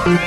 The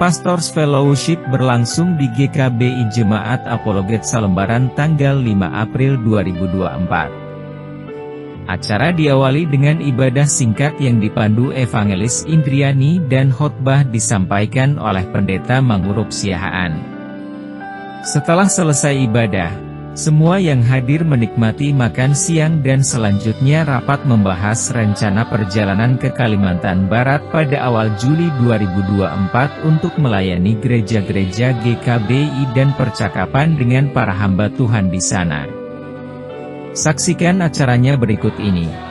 Pastors Fellowship berlangsung di GKBI Jemaat Apologet Salembaran tanggal 5 April 2024. Acara diawali dengan ibadah singkat yang dipandu Evangelis Indriani dan khotbah disampaikan oleh Pendeta Mangurup Siahaan. Setelah selesai ibadah, semua yang hadir menikmati makan siang dan selanjutnya rapat membahas rencana perjalanan ke Kalimantan Barat pada awal Juli 2024 untuk melayani gereja-gereja GKBI dan percakapan dengan para hamba Tuhan di sana. Saksikan acaranya berikut ini.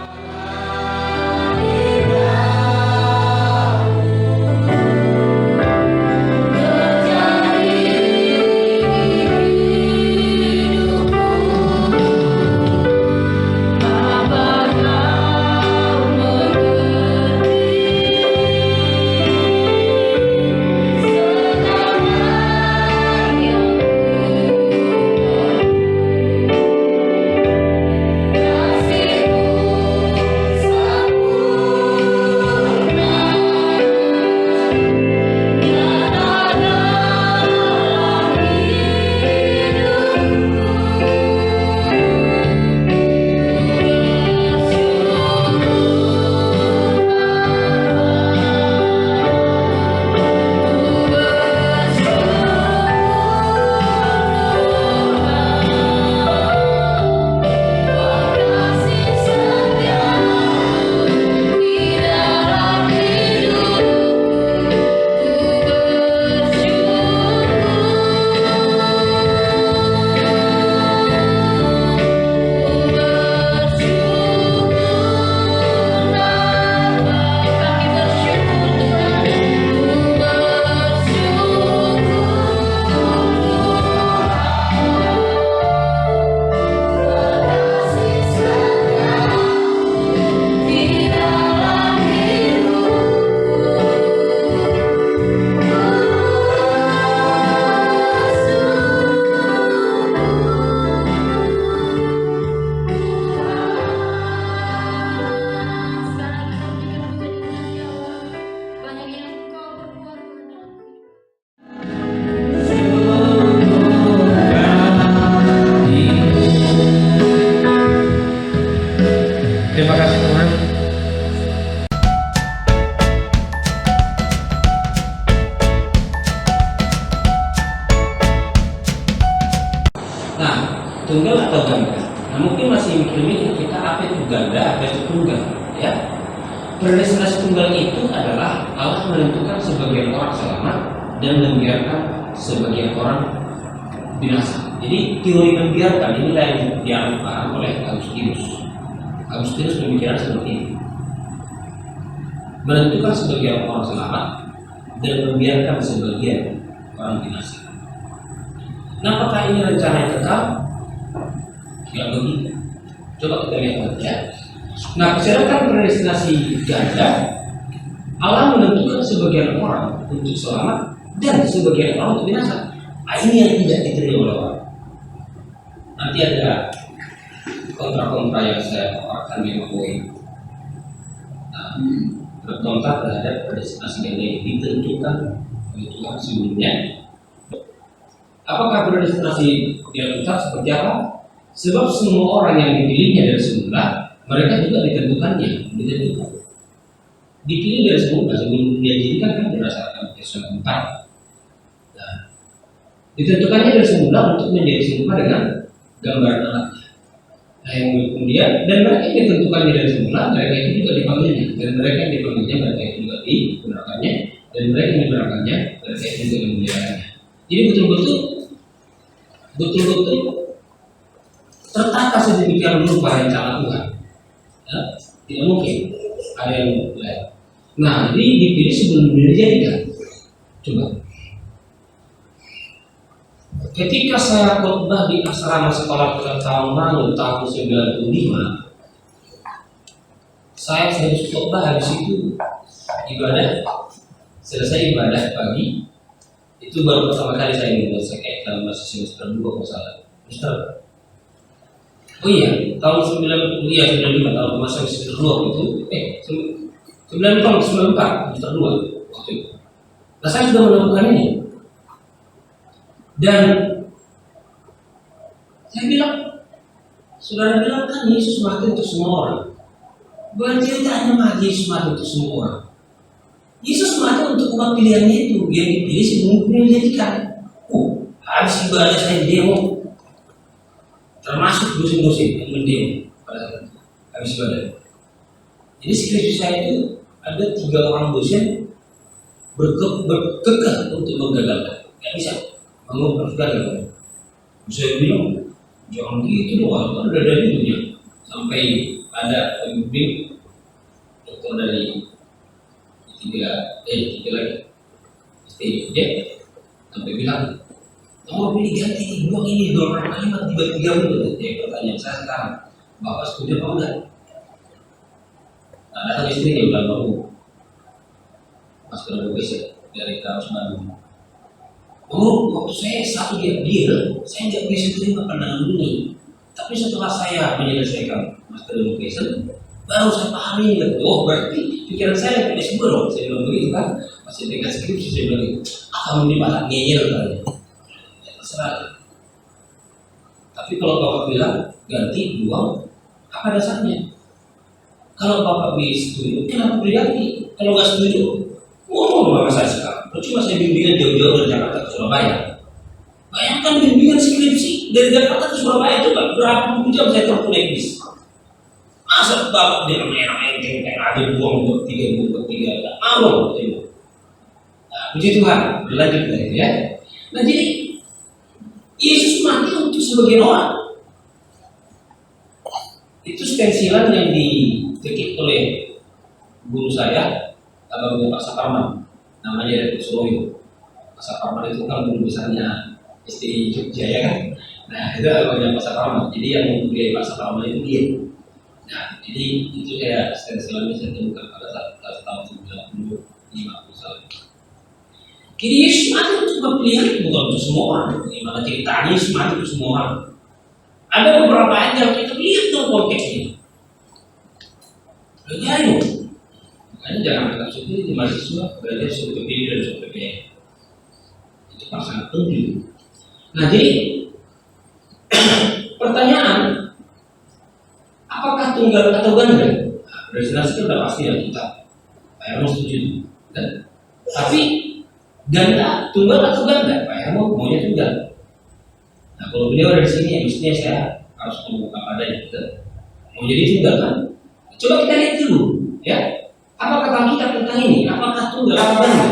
Terima kasih Tuhan. Nah, tunggal atau ganda? Nah, mungkin masih mikir-mikir kita apa itu ganda, apa itu tunggal, ya? Predestinasi tunggal itu adalah Allah menentukan sebagian orang selamat dan membiarkan sebagian orang binasa. Jadi teori membiarkan inilah yang dianggap oleh Agustinus. Agustinus pemikiran seperti ini. Menentukan sebagian orang selamat dan membiarkan sebagian orang binasa. Nah, apakah ini rencana yang kekal? Ya begitu. Coba kita lihat ya. Nah, sedangkan predestinasi ganda, Allah menentukan sebagian orang untuk selamat dan sebagian orang untuk binasa. Nah, ini yang tidak diterima oleh orang. Nanti ada kontra-kontra yang saya akan mengakui. Nah, berkontra terhadap predestinasi ganda yang ditentukan oleh Tuhan sebelumnya. Apakah predestinasi yang tetap seperti apa? Sebab semua orang yang dipilihnya dari semula, mereka juga ditentukan. Dipilih dari semula sebelum dia dijadikan kan berdasarkan Yesus 4. Nah, ditentukannya dari semula untuk menjadi serupa dengan gambaran anaknya. Nah, yang kemudian dan mereka yang ditentukannya dari semula, mereka itu juga dipanggilnya, dan mereka yang dipanggilnya, mereka itu juga dibenarkannya, dan mereka yang dibenarkannya, mereka itu juga dimuliakannya. Jadi betul-betul tertata sedemikian rupa rencana Tuhan. Ya, tidak mungkin ada yang lain. Nah, jadi dipilih sebelum dijadikan. Coba. ketika saya khotbah di asrama sekolah Tawangmangu tahun 95, saya harus khotbah habis itu ibadah, selesai ibadah pagi, itu baru pertama kali saya membuat kayak dalam masih semester 2 kalau salah. Oh iya, tahun 95 tahun masa semester 2 itu 94 semester 2 waktu itu. Nah, saya sudah menemukan ini. Dan saya bilang, saudara bilang kan Yesus mati untuk semua orang. Bukan ceritanya mati Yesus mati untuk semua orang. Yesus mati untuk umat pilihannya itu, yang dipilih sebelum dijadikan. Habis ibadah saya demo, termasuk dosen-dosen yang mendemo pada saat itu, habis ibadah. Jadi skripsi saya itu ada 3 orang dosen berkekeh untuk menggagalkan, nggak bisa mengubah gagal. Saya bilang jangan gitu doang, kan udah dari dunia. Sampai ada pemimpin dokter dari tiga lagi STI dia sampai bilang, kamu pilih ganti buang ini 2 kalimat 3 menit. Jadi pertanyaan saya sekarang, Bapak setuju apa enggak? Nah, datang istri dia bilang, baru Mas Ketua dari kampus Bandung. Waktu saya satu dia, saya nggak bisa terima pandangan ini. Tapi setelah saya menyelesaikan Master Education, baru saya pahami, berarti pikiran saya tidak sembuh dong. Saya bilang begitu kan, masih dengan skripsi saya bilang, kamu ini malah ngeyel katanya. Ya terserah. Tapi kalau Bapak bilang ganti, buang, apa dasarnya? Kalau Bapak setuju, kenapa diganti? Kalau nggak setuju, ngomong sama saya sekarang. Cuma saya bimbingan jauh-jauh dari Jakarta ke Surabaya. Bayangkan bimbingan skripsi dari Jakarta ke Surabaya, coba berapa jam saya tempuh naik bis. Masa Bapak dia enak enteng ada buang untuk 3 nggak mau gitu. Nah, puji Tuhan, berlanjut dari itu ya. Nah, jadi Yesus mati untuk sebagian orang. Itu stensilan yang diketik oleh guru saya, Abang Pak Saparman. Namanya dari Solo. Pak Saparman itu kan guru besarnya STI Jogja ya kan. Nah, itu abangnya Pak Saparman. Jadi yang mempunyai Pak Saparman itu dia. Nah, jadi itu saya stensilannya saya temukan pada saat tahun 95 misalnya. Jadi Yesus mati untuk berpilihan, bukan untuk semua orang. Gimana ceritanya Yesus mati untuk semua orang? Ada beberapa ayat yang kita lihat dong konteksnya. Bagaimana? Makanya jangan anggap seperti di mahasiswa belajar suatu PPD dan suatu PPN. Itu sangat penting. Nah, jadi pertanyaan, apakah tunggal atau ganda? Nah, dari jelas itu sudah pasti ya kita. Pak Hermo setuju. Kan? Tapi ganda, tunggal atau ganda? Pak Hermo maunya tunggal. Nah, kalau beliau dari sini, ya mestinya saya harus membuka padanya. Mau jadi tunggal kan? Coba kita lihat dulu, ya. Apa kata kita tentang ini? Apakah tunggal atau ganda?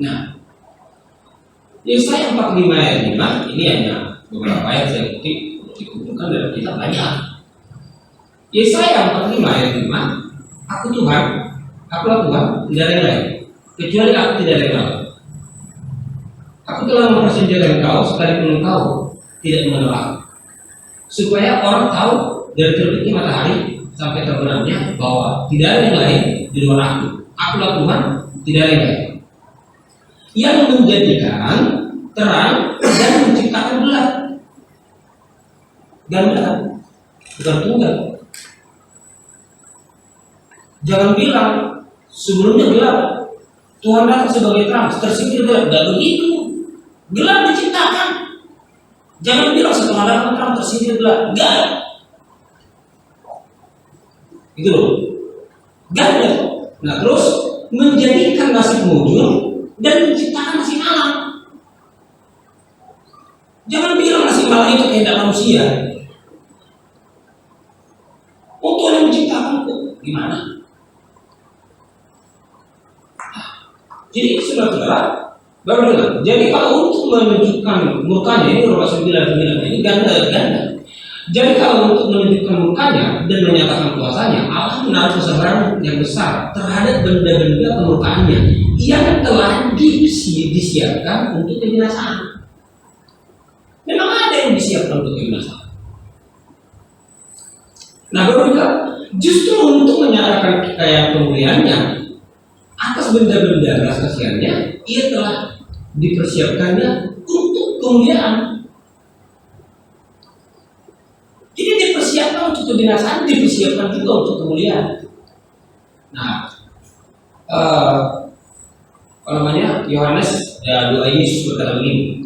Nah, Yesaya 45 ayat 5 ini hanya beberapa ayat saya kutip, dikumpulkan dalam kitab banyak. Yesaya 45 ayat 5, aku Tuhan, akulah Tuhan, tidak ada yang lain, kecuali aku tidak ada yang lain. Aku telah mempersenjakan engkau sekalipun engkau tidak mengenal aku, supaya orang tahu dari terbitnya matahari sampai terbenamnya bahwa tidak ada yang lain di luar aku. Akulah Tuhan, tidak ada yang lain. Yang menjadikan terang dan menciptakan gelap. Ganda, bukan tunggal. Jangan bilang sebelumnya gelap, Tuhan datang sebagai terang, tersingkir gelap. Tidak begitu. Gelap diciptakan. Jangan bilang setelah datang terang tersingkir gelap. Enggak. Itu loh. Ganda. Nah, terus menjadikan nasib mujur dan menciptakan nasib malam. Jangan bilang nasib malam itu kehendak manusia. Untuk yang menciptakan itu gimana? Jadi saudara, baru dengar. Jadi kalau untuk menunjukkan murkanya ini Roma 9:9 ini ganda. Jadi kalau untuk menunjukkan murkanya dan menyatakan kuasanya, Allah menaruh kesabaran yang besar terhadap benda-benda kemurkaannya yang telah disiapkan untuk kebinasaan. Memang ada yang disiapkan untuk kebinasakan. Nah, berbeda justru untuk menyatakan kekayaan kemuliaannya atas benda-benda belas kasihannya, ia telah dipersiapkannya untuk kemuliaan. Jadi dipersiapkan untuk kebinasaan, dipersiapkan juga untuk kemuliaan. Nah, apa namanya, Yohanes doa Yesus berkata begini.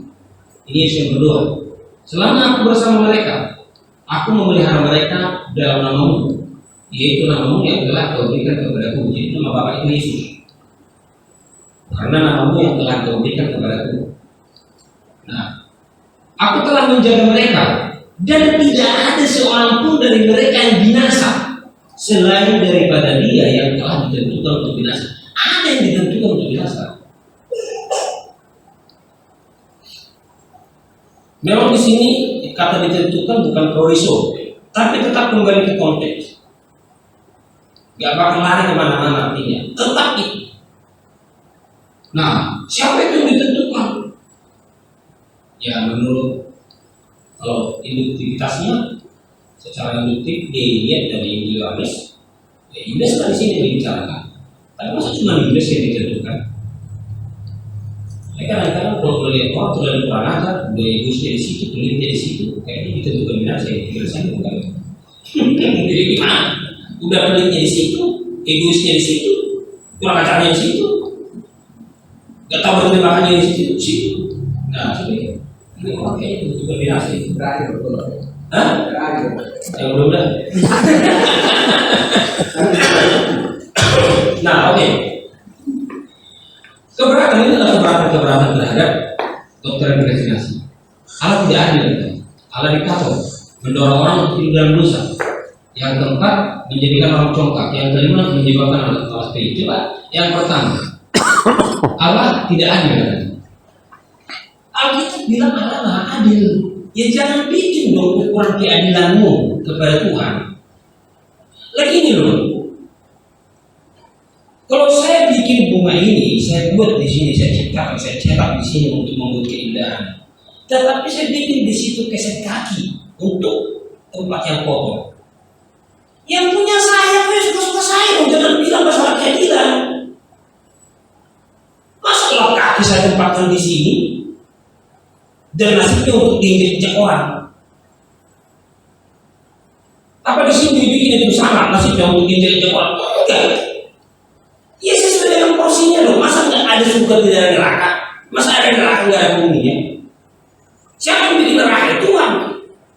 Ini Yesus yang berdoa. Selama aku bersama mereka, aku memelihara mereka dalam namamu, yaitu namamu yang telah kau berikan kepadaku. Jadi nama Bapa itu Yesus. Karena namamu yang telah kau berikan kepadaku. Nah, aku telah menjaga mereka, dan tidak ada seorang pun dari mereka yang binasa selain daripada dia yang telah ditentukan untuk binasa. Ada yang ditentukan untuk binasa. Memang di sini kata ditentukan bukan proviso, tapi tetap kembali ke konteks. Gak bakal lari kemana-mana artinya. Tetap itu. Nah, siapa itu yang ditentukan? Ya menurut kalau induktivitasnya, secara induktif dilihat dari Yohanes. Ya Yohanes kan di sini dibicarakan. Tapi masa cuma Yohanes yang ditentukan? Kadang-kadang kalau melihat orang sudah ada kurang ajar, udah egosnya di situ, pelitnya di situ, kayaknya ditentukan binasa ya, biasanya bukan. Jadi gimana? Udah pelitnya di situ, egoisnya di situ, kurang ajarnya di situ, gak tahu berterima kasih di situ. Nah, jadi ini orang kayaknya ditentukan binasa itu. Berakhir betul. Hah? Berakhir. Yang belum dah. Nah, oke. Keberatan ini adalah keberatan terhadap doktrin predestinasi. Allah tidak adil, Allah diktator, mendorong orang untuk hidup dalam dosa. Yang keempat, menjadikan orang congkak. Yang kelima, menyebabkan Allah stay. Coba, yang pertama, Allah tidak adil. Alkitab bilang Allah maha adil. Ya jangan bikin dong ukuran keadilanmu kepada Tuhan. Lagi ini loh. Kalau saya bikin bunga ini, saya buat di sini, saya ciptakan, saya cetak di sini untuk membuat keindahan. Tetapi saya bikin di situ keset kaki untuk tempat yang kotor. Yang punya saya, suka-suka saya, jangan bilang masalah keadilan. Masalah kaki saya tempatkan di sini, dan nasibnya untuk diinjak orang. Apa di sini dibikin itu sama nasibnya untuk diinjak orang? Enggak. Ya sesuai dengan porsinya dong. Masa nggak ada surga tidak ada neraka? Masa ada neraka nggak ada penghuninya? Siapa yang bikin neraka? Tuhan.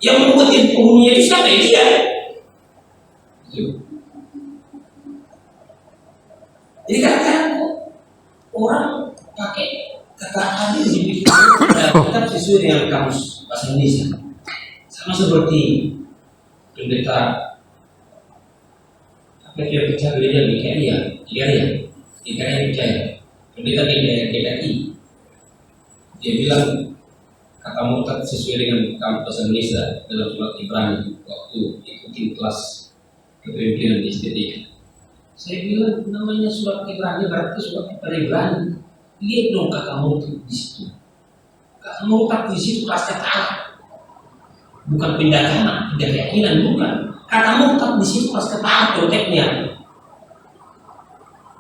Yang membuat penghuninya itu siapa? Dia. Jadi kadang-kadang orang pakai kata adil dibikin tetap sesuai dengan kamus bahasa Indonesia. Sama seperti pendeta dia percaya gereja Mikael percaya pendeta DKI. Dia bilang kata murtad sesuai dengan kamus bahasa Indonesia dalam surat Ibrani waktu ikutin kelas kepemimpinan di STT. Saya bilang namanya surat Ibrani berarti surat Ibrani. Lihat dong kata murtad di situ. Kata murtad di situ kelasnya taat, bukan pindah agama, pindah keyakinan, bukan. Kata murtad di situ pas ketaat konteksnya.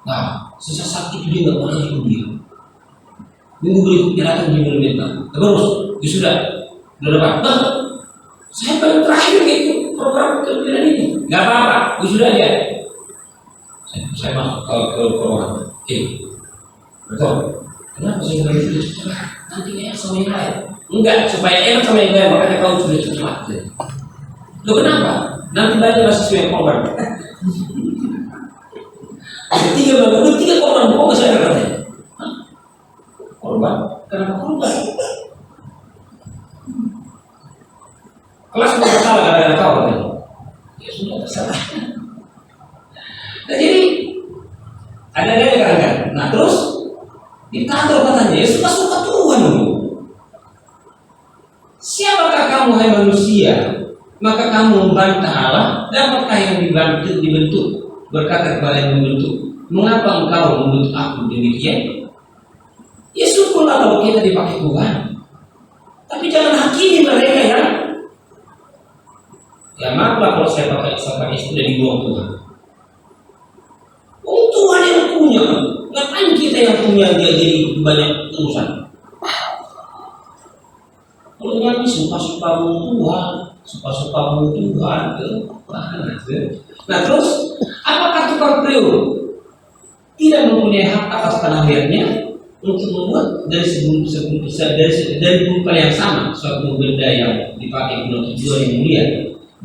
Nah, sesat itu dia nggak boleh ikut dia. Minggu berikutnya datang dia meminta. Terus, ya sudah dapat. Nah, saya paling terakhir ikut program kepemimpinan itu. Nggak apa-apa, ya sudah aja. Saya masuk ke program. Oke, betul. Kenapa saya nggak itu? Nanti enak sama yang lain. Enggak, supaya enak sama yang lain makanya kau sudah cepat. Loh kenapa? Nanti banyak mahasiswa yang korban. Tiga korban, kok saya katanya? Korban? Kenapa korban? Kelas nggak salah, ada tahu kan? Ya sudah terserah. Nah jadi ada kan? Nah terus ditaruh katanya, ya suka-suka Tuhan dulu. Siapakah kamu hai manusia? Maka kamu membantah Allah, dapatkah yang dibentuk? Berkata kepada yang membentuk, mengapa engkau membentuk aku demikian? Ya syukurlah kalau kita dipakai Tuhan. Tapi jangan hakimi mereka yang ya maaflah kalau saya pakai istilah itu sudah dibuang Tuhan. Oh, Tuhan yang punya. Ngapain kita yang punya dia jadi banyak urusan? Kalau nyanyi suka-sukamu Tuhan, suka-sukamu Tuhan, nah terus apakah tukang priuk tidak mempunyai hak atas tanah liatnya untuk membuat dari bukan yang sama suatu benda yang dipakai guna tujuan yang mulia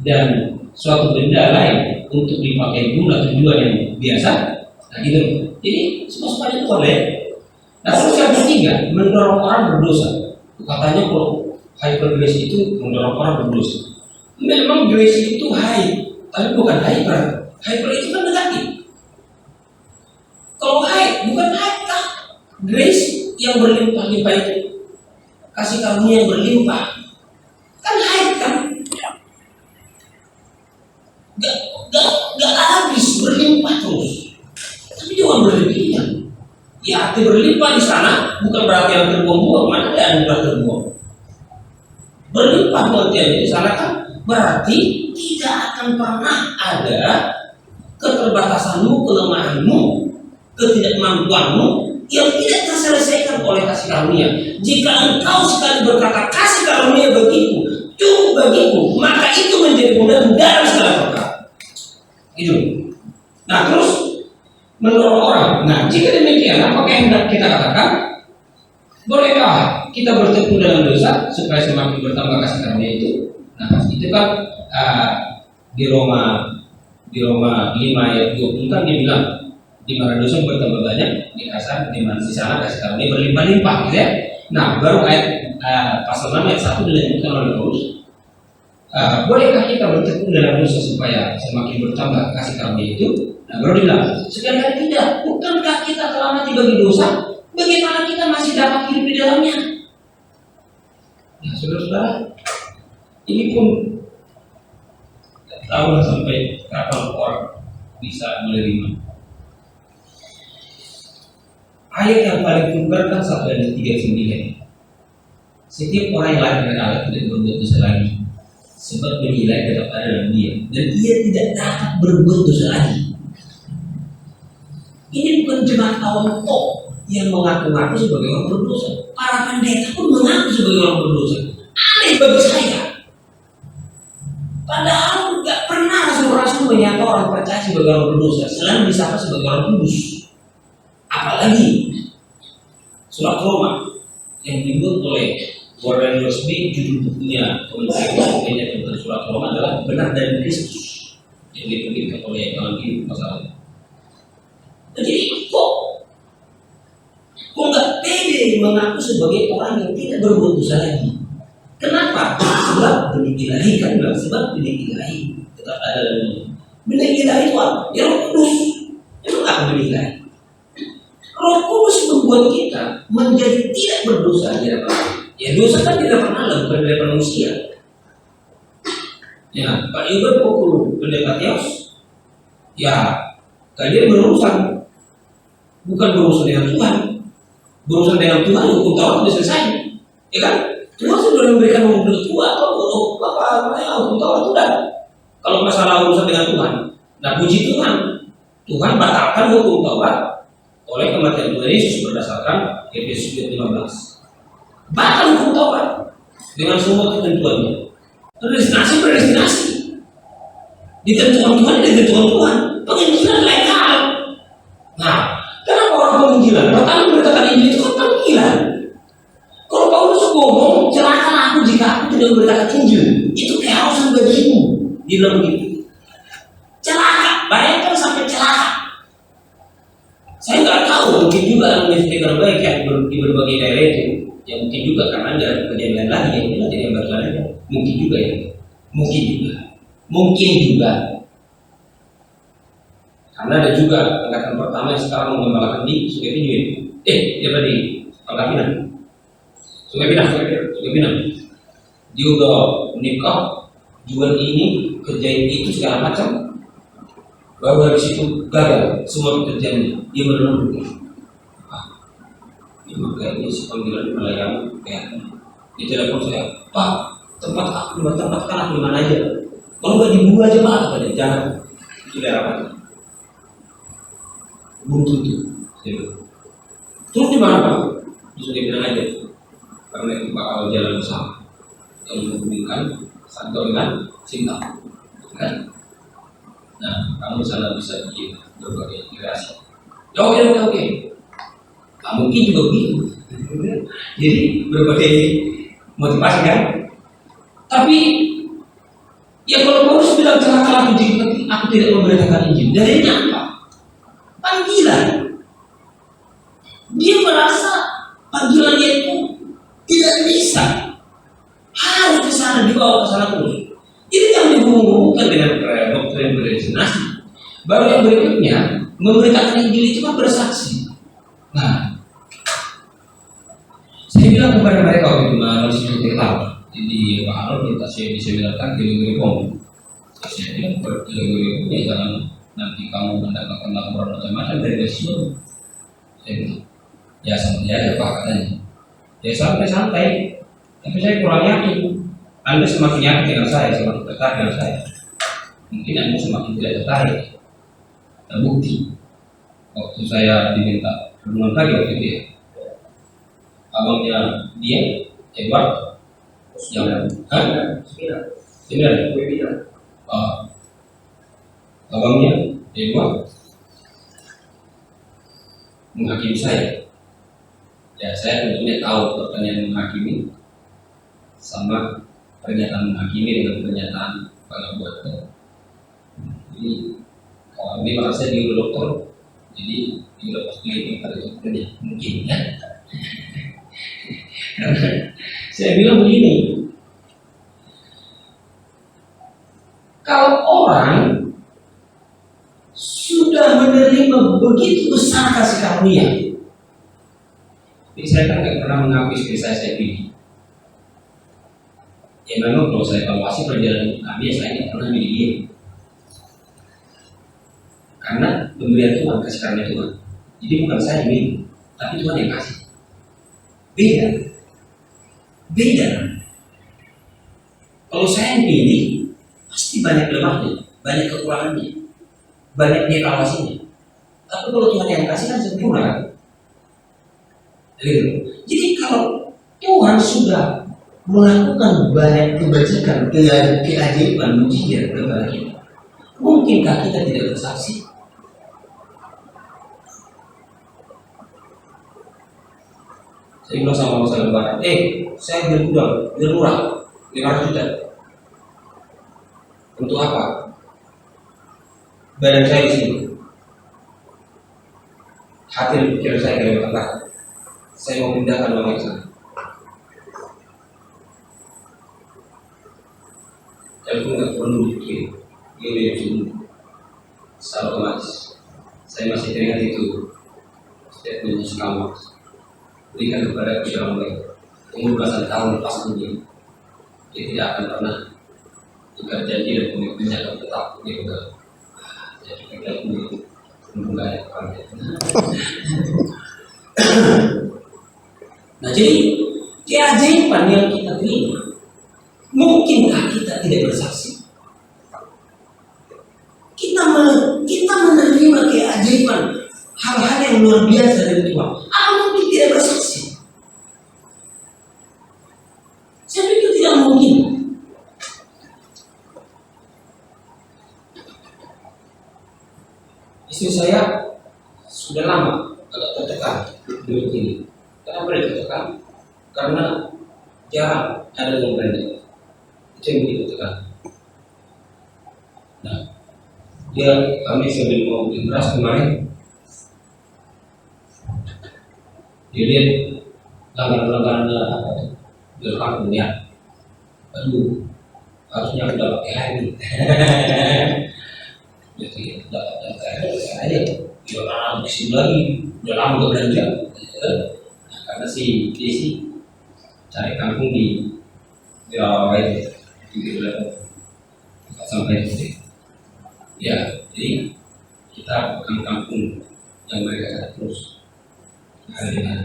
dan suatu benda lain untuk dipakai guna tujuan yang biasa? Nah gitu. Jadi semua itu boleh. Nah terus yang ketiga, mendorong orang berdosa. Katanya kalau hypergrace itu mendorong orang berdosa. Memang grace itu high, tapi bukan hyper. Hyper itu kan negatif. Kalau high, bukan high kah? Grace yang berlimpah-limpah itu, kasih karunia yang berlimpah, kan high kan? Gak habis, berlimpah terus. Tapi jangan berlebihan. Ya arti berlimpah di sana bukan berarti yang terbuang-buang, mana ada yang terbuang. Berlimpah pengertiannya di sana kan berarti tidak akan pernah ada keterbatasanmu, kelemahanmu, ketidakmampuanmu yang tidak terselesaikan oleh kasih karunia. Jika engkau sekali berkata kasih karunia bagiku, cukup bagiku, maka itu menjadi mudah dalam segala perkara. Itu. Nah terus mendorong orang. Nah jika demikian, apakah yang kita katakan? Bolehkah kita bertekun dalam dosa supaya semakin bertambah kasih karunia itu? Nah itu kan di Roma 5 ayat 20 kan dia bilang di mana dosa bertambah banyak, di sana kasih karunia berlimpah-limpah, gitu ya. Nah baru ayat pasal 6 ayat 1 dilanjutkan oleh Paulus. Bolehkah kita bertekun dalam dosa supaya semakin bertambah kasih karunia itu? Nah baru dibilang sekali tidak. Bukankah kita telah mati bagi dosa? Bagaimana kita masih dapat hidup di dalamnya? Nah saudara-saudara, ini pun tidak tahu sampai kapan orang bisa menerima. Ayat yang paling vulgar kan 1 ayat 39. Setiap orang yang lahir dari Allah tidak berbuat dosa lagi, sebab penilai tetap ada dalam dia, dan ia tidak dapat berbuat dosa lagi. Ini bukan jemaat awam tok yang mengaku-ngaku sebagai orang berdosa. Para pendeta pun mengaku sebagai orang berdosa. Aneh bagi saya. Padahal nggak pernah rasul-rasul menyangka orang percaya sebagai orang berdosa, selain disangka sebagai orang kudus. Apalagi surat Roma yang dibuat oleh Warren Wiersbe, judul bukunya komentarnya tentang surat Roma adalah benar dari Kristus yang diterbitkan oleh Alan Hill masalahnya. Jadi kok nggak pede mengaku sebagai orang yang tidak berbuat dosa lagi? Kenapa? Sebab benih ilahi kan bilang, sebab benih ilahi tetap ada dalamnya. Benih ilahi itu apa? Ya Roh Kudus. Itu apa benih ilahi? Roh Kudus membuat kita menjadi tidak berdosa di hadapan Allah. Ya dosa kan tidak pernah Allah, bukan dari manusia. Ya Pak Ibu pukul pendeta Tios, ya kalian berurusan, bukan berurusan dengan Tuhan. Berurusan dengan Tuhan, hukum Taurat sudah selesai, ya kan? Tuhan sudah memberikan hukum Tuhan, hukum Taurat sudah. Kalau masalah urusan dengan Tuhan, nah puji Tuhan, Tuhan batalkan hukum Taurat oleh kematian Tuhan Yesus berdasarkan Efesus 15. Batal hukum Taurat dengan semua ketentuannya. Predestinasi, ditentukan Tuhan, ditentukan Tuhan. Penginjilan lain hal. Nah, kenapa orang penginjilan? Pertama memberitakan Injil itu kan panggilan. Kalau Paulus ngomong, celakalah aku jika aku tidak memberitakan Injil. Itu keharusan bagimu. Dia bilang begitu. Celaka, bayangkan sampai celaka. Saya nggak tahu, mungkin juga universitas terbaik yang di berbagai daerah itu, ya mungkin juga karena ada kejadian lagi yang tidak jadi berjalan. Mungkin juga ya, mungkin juga. Karena ada juga angkatan pertama yang sekarang mengembalakan di Sungai Pinang. Dia tadi Pangkal Pinang. Sungai Pinang. Dia udah menikah, jual ini, kerjain itu segala macam. Baru dari situ gagal semua pekerjaannya. Dia merenung. Ini kayaknya si panggilan melayang kayak Di telepon saya, Pak, tempat aku di mana aja? Kalau nggak di Bungu aja Pak, katanya, jangan. Itu daerah apa? Buntu itu. Terus di mana Pak? Bisa dibilang aja. Karena itu bakal jalan bersama yang menghubungkan Santo dengan Sinta, kan? Nah, kamu sana bisa bikin berbagai integrasi. Ya, oke. Nah, mungkin juga begitu. Jadi berbagai motivasi kan. Tapi ya kalau Paulus bilang celakalah aku tidak memberitakan Injil. Dari apa? Panggilan. Dia merasa panggilannya itu tidak bisa. Harus ke sana, dibawa ke sana terus. Ini yang dihubungkan dengan doktrin beresinasi. Baru yang berikutnya memberitakan Injil itu kan bersaksi. Nah, saya bilang kepada mereka waktu itu masih cerita. Jadi Pak Arnold minta saya diseminarkan di Pom. Saya bilang ya jangan nanti kamu mendapatkan laporan macam-macam dari Desio. Saya bilang ya santai aja Pak katanya. Ya santai. Tapi saya kurang yakin. Anda semakin yakin dengan saya, semakin tertarik dengan saya. Mungkin Anda semakin tidak tertarik. Terbukti waktu saya diminta hubungan lagi waktu itu ya. Abangnya dia, Edward, yang sembilan. Abangnya Edward menghakimi saya. Ya saya tentunya tahu pertanyaan menghakimi sama pernyataan menghakimi dengan pernyataan pengakuan. Jadi kalau ini merasa dia udah dokter, jadi dia udah pasti pada dokternya mungkin ya. Saya bilang begini, kalau orang sudah menerima begitu besar kasih karunia, jadi saya kan nggak pernah mengakui istri saya pilih. Ya memang kalau saya evaluasi perjalanan kami, saya nggak pernah milih dia. Karena pemberian Tuhan, kasih karunia Tuhan. Jadi bukan saya yang milih, tapi Tuhan yang kasih. Beda. Kalau saya yang pilih, pasti banyak lemahnya, banyak kekurangannya, banyak evaluasinya. Tapi kalau Tuhan yang kasih kan sempurna. Jadi kalau Tuhan sudah melakukan banyak kebajikan, keajaiban, mujizat kepada kita, mungkinkah kita tidak bersaksi? Saya bilang sama masalah lebaran, saya biar murah, 500 juta. Untuk apa? Badan saya di sini, hati dan pikiran saya ke Tengah. Saya mau pindahkan uang ke sana. Saya pun nggak perlu dikirim, dia udah yang secara otomatis. Saya masih teringat itu statement Yesus. Berikan kepada orang lain. Umur belasan tahun lepas dia tidak akan pernah jika janji dan komitmennya akan tetap dia enggak. Jadi kita itu menggaya orang. Nah jadi keajaiban yang kita terima, mungkinkah kita tidak bersaksi? Kita menerima keajaiban, hal-hal yang luar biasa dari Tuhan. Mungkin tidak bersaksi. Saya pikir tidak mungkin. Istri saya sudah lama agak tertekan dengan ini. Kenapa dia tertekan? Karena jarang ada yang berani. Itu yang begitu tertekan. Nah, kami sambil mau beli beras kemarin. Jadi langganan-langganan apa itu direkam punya. Aduh, harusnya udah pakai lagi. Jadi dapat aja. Dia lama di lagi, udah lama gak belanja. Nah, karena dia cari kampung di Rawa itu, di sampai itu. Ya, jadi kita bukan kampung yang mereka cari terus. Nah,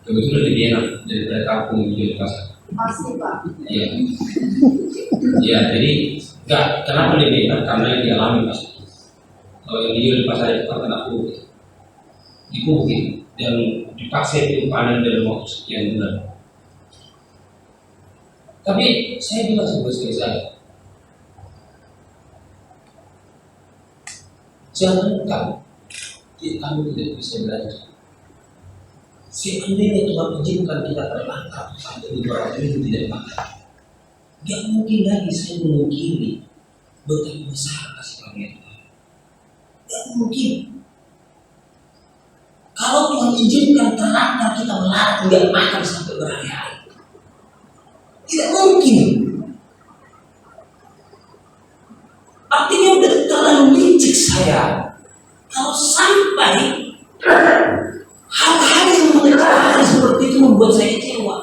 Kebetulan lebih enak daripada kampung jual di pasar. Pasti Pak. Iya. Iya, jadi enggak, kenapa lebih enak? Karena yang dialami pasti. Kalau yang dijual di pasar itu kan kena kubur, dikuburin dan dipaksa itu panen dalam waktu sekian bulan. Tapi saya bilang sebuah istri saya, jangan kamu tidak bisa belajar. Seandainya Tuhan izinkan kita terlangkap sampai beberapa minggu tidak makan, gak mungkin lagi saya memungkiri betapa besar kasih karunia Tuhan. Gak mungkin. Kalau Tuhan izinkan terlangkap kita melarang nggak makan sampai berhari-hari, tidak mungkin. Artinya udah terlalu licik saya kalau sampai hal-hal yang mengecewakan seperti itu membuat saya kecewa.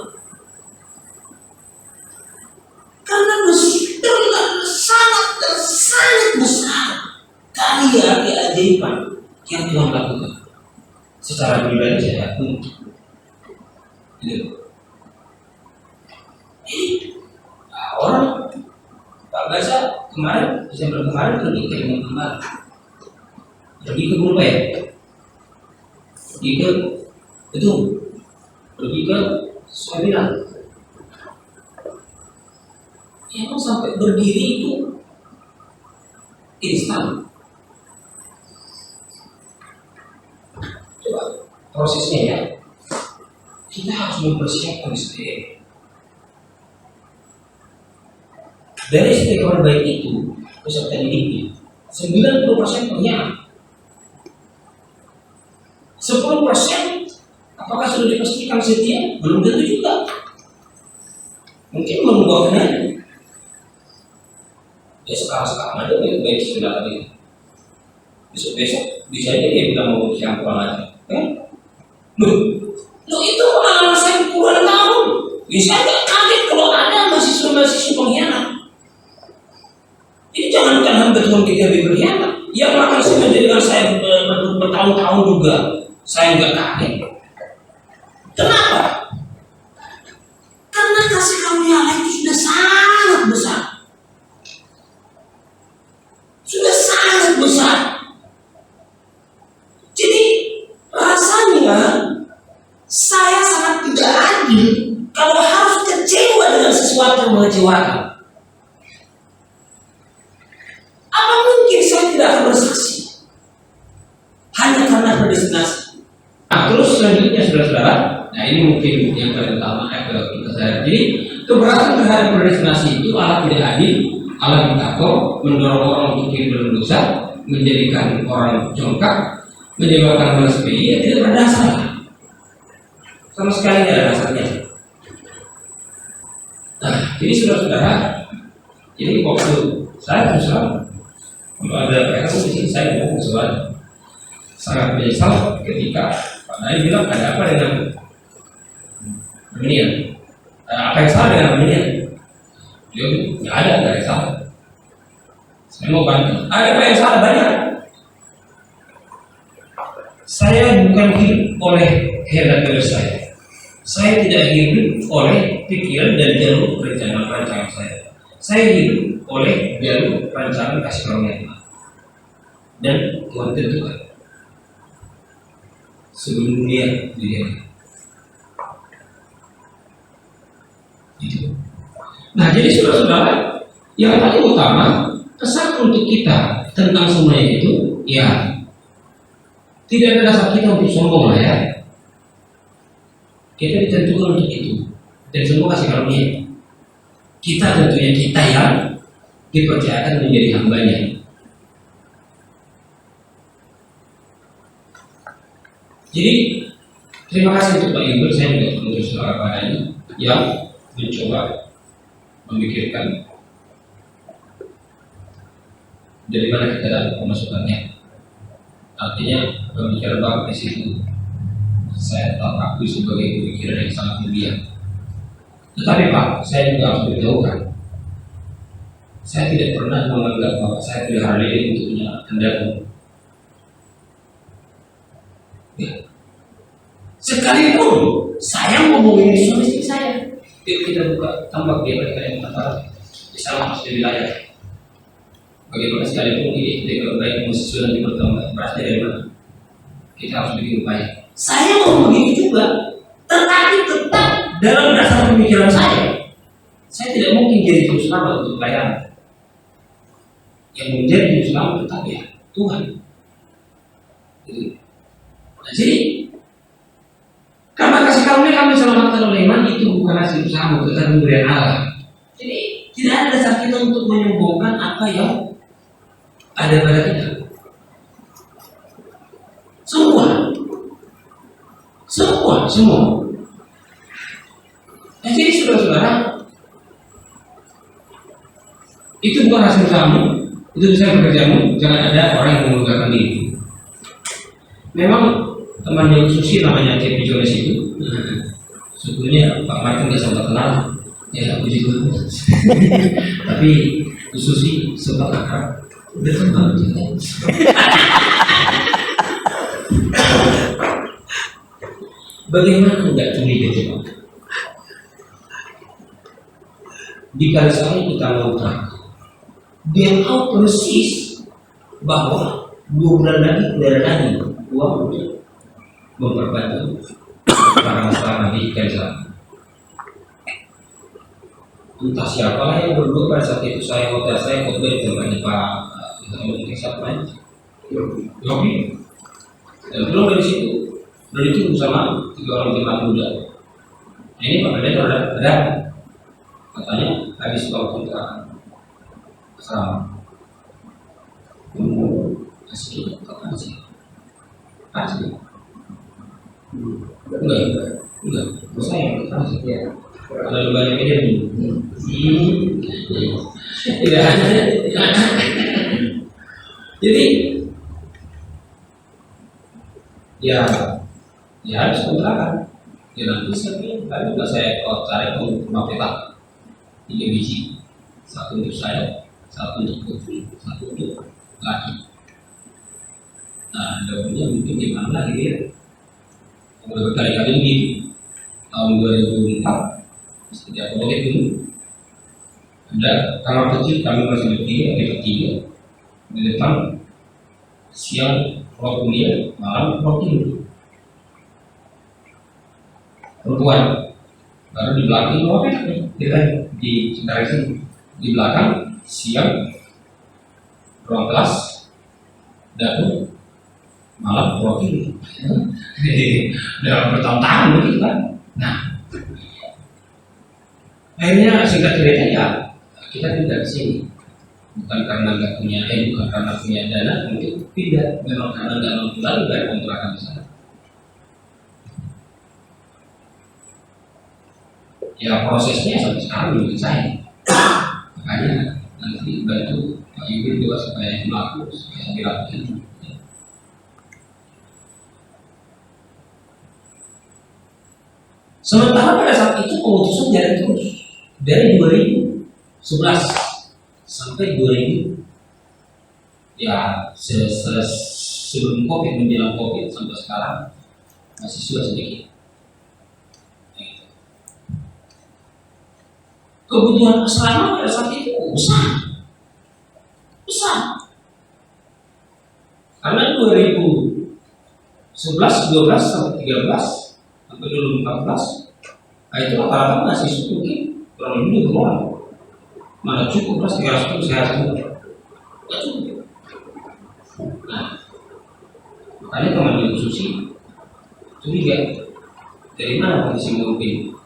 Karena sangat besar karya keajaiban yang Tuhan lakukan. Secara pribadi saya akui. Gitu. Orang Pak Gaza kemarin, Desember kemarin pergi ke Rimau Kembang, pergi ke Bumpet, pergi ke Gedung, pergi ke Suamilan. Emang sampai berdiri itu instan. Coba prosesnya ya, kita harus mempersiapkan SDM. Dari SDM baik itu peserta didiknya 90% pengkhianat. 10% apakah sudah dipastikan setia? Belum tentu juga. Mungkin membuatnya ya sekarang aja baik sebenarnya tadi. Besok bisa aja dia bilang mau siang pulang aja. Loh itu pengalaman saya puluhan tahun. Bisa nggak kaget kalau ada mahasiswa pengkhianat. Ini jangan betul kita berkhianat. Yang makan semenjak dengan saya bertahun-tahun juga saya nggak kaget. Kenapa? Karena kasih karunia Allah itu sudah sangat besar. Sudah sangat besar. Jadi rasanya saya sangat tidak adil kalau harus kecewa dengan sesuatu yang mengecewakan. Apa mungkin saya tidak akan bersaksi hanya karena predestinasi? Nah, terus selanjutnya saudara-saudara, nah ini mungkin yang paling utama kita sadar. Jadi keberatan terhadap predestinasi itu Allah tidak adil, Allah diktator, mendorong orang untuk hidup dalam dosa, menjadikan orang jongkak, menyebabkan malas sepi, tidak berdasar. Sama sekali tidak ada dasarnya. Nah, jadi saudara-saudara, ini waktu saya terus kalau ada PKS di sini saya bilang sangat menyesal ketika Pak Naim bilang ada apa dengan Armenian? Apa yang salah dengan Armenian? Dia nggak ada yang salah. Saya mau bantu. Ada apa yang salah? Banyak. Saya bukan hidup oleh kehendak diri saya. Saya tidak hidup oleh pikiran dan jalur rencana saya. Saya hidup oleh jalur rancangan kasih karunia Tuhan. Dan Tuhan tentukan sebelum dunia didirikan. Gitu. Nah, jadi saudara-saudara, yang paling utama pesan untuk kita tentang semuanya itu, ya tidak ada dasar kita untuk sombong lah ya. Kita ditentukan untuk itu dan semua kasih karunia. Kita tentunya kita yang dipercayakan menjadi hambanya. Jadi terima kasih untuk Pak Ibu, saya juga menulis saudara padanya yang mencoba memikirkan dari mana kita dapat pemasukannya. Artinya pemikiran Bapak di situ saya tahu aku sebagai pemikiran yang sangat mulia. Tetapi Pak, saya juga harus beritahukan, saya tidak pernah menganggap bahwa saya pelihara lele untuk menyelamatkan dagang. Ya. Sekalipun saya ngomongin suami istri saya. Kita buka tambak dia pada kalian kata salah di wilayah. Bagaimana sekalipun ini tidak baik sesuai dengan pertemuan berasal dari mana? Kita harus bikin upaya. Saya mau begitu juga, tetapi tetap dalam dasar pemikiran saya tidak mungkin jadi juru selamat untuk pelayanan. Yang menjadi juru selamat tetap ya Tuhan. Nah, jadi karena kasih karunia kami selamatkan oleh iman itu bukan hasil usaha, tetapi pemberian Allah. Jadi tidak ada dasar kita untuk menyombongkan apa yang ada pada kita. Semua. Nah, jadi saudara-saudara, itu bukan hasil usahamu, itu bisa bekerjamu. Jangan ada orang yang menggunakan diri. Memang temannya Susi namanya Cepi Jones itu, sebetulnya Pak Martin nggak sempat kenal, ya puji Tuhan. Tapi Susi sempat akrab, udah kenal juga. Bagaimana enggak curiga coba? Di kali sekali kita ngontrak, dia tahu persis bahwa 2 bulan lagi tidak ada lagi uang untuk memperbantu para masalah di Kaisar. Entah siapalah yang berdua pada saat itu saya khotbah di tempatnya Pak siapa aja, Yogi. Dan belum dari situ, dari itu bersama 3 orang jemaat muda. Nah, ini Pak Pendeta ada katanya habis kalau kontrakan sama asli kapan sih? Asli enggak saya asli ya. Kalau banyak aja nih tidak ada. Jadi ya harus kontrakan. Ya nanti saya saya cari rumah petak 3 biji, 1 untuk saya, 1 untuk putri, 1 untuk laki. Nah, dapurnya mungkin gimana lagi dia? Udah berkali-kali gitu. Tahun 2004, setiap proyek dulu ada kamar kecil, kami masih bertiga, di depan siang ruang kuliah, malam ruang tidur. Perempuan, baru di belakang ruang di sekitar sini, di belakang siang ruang kelas, dapur, malam ruang tidur. Dalam bertahun-tahun begitu kan. Nah, akhirnya singkat cerita ya kita pindah ke sini, bukan karena bukan karena punya dana, mungkin tidak, memang karena nggak mampu lagi bayar kontrakan di sana. Ya prosesnya sampai sekarang belum selesai. Makanya nanti bantu Pak Yudin juga supaya melaku, supaya dilakukan. Sementara pada saat itu pengutusan jalan terus dari 2011 sampai 2000 ya sebelum COVID menjelang COVID sampai sekarang masih sudah sedikit. Kebutuhan asrama pada saat itu besar. Karena 2011, 12 sampai 13 sampai 2014, nah itu rata-rata masih mungkin kurang lebih 2 orang. Mana cukup 300 sehat semua. Tidak cukup. Nah, makanya teman Susi curiga dari mana kondisi mungkin.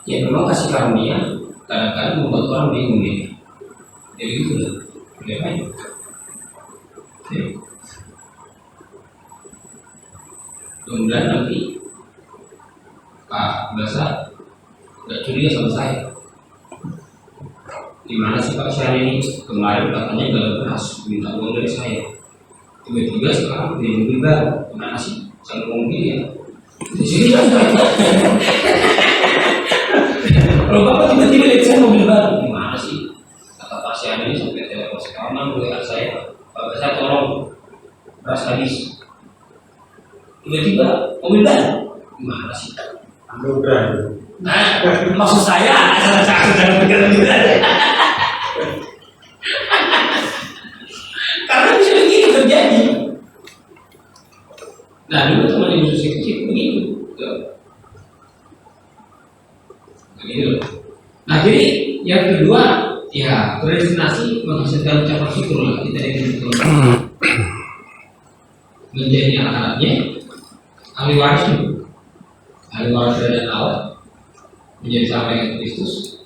Ya memang kasih karunia kadang-kadang membuat orang bingung ya. Jadi gitu lah. Bagaimana? Kemudian nanti Pak Basa nggak curiga sama saya. Gimana sih Pak saya ini kemarin katanya nggak beras minta uang dari saya. Tiba-tiba sekarang dia mobil baru. Gimana sih? Saya ngomong gini ya. Di sini kan kalau Bapak tiba-tiba lihat saya mobil baru, gimana sih? Kata pasien ini sampai telepon sekarang WA saya, Bapak saya tolong beras habis. Tiba-tiba mobil baru, gimana sih? Anugerah. Nah, maksud saya jangan pikiran juga. Karena bisa begitu terjadi. Nah, dulu teman ibu saya kecil begitu. Begitu. Nah, jadi yang kedua, ya predestinasi menghasilkan ucapan syukur lah kita diberikan menjadi anak-anaknya ahli waris dari Allah, menjadi sama dengan Kristus,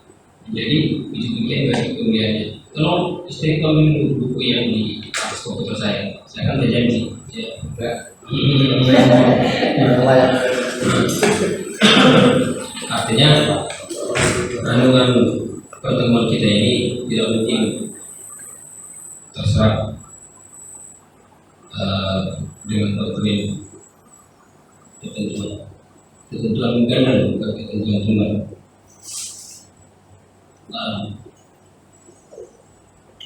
menjadi demikian bagi kemuliaannya. Tolong istri kamu minum buku yang di atas komputer saya kan udah janji ya enggak. Artinya kandungan pertemuan kita ini tidak mungkin terserap dengan ketentuan dan bukan ketentuan Tuhan.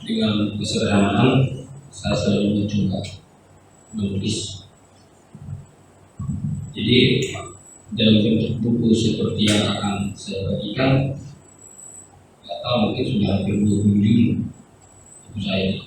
Dengan kesederhanaan saya selalu mencoba menulis. Jadi dalam bentuk buku seperti yang akan saya bagikan, nggak tahu mungkin sudah hampir 20 judul buku saya.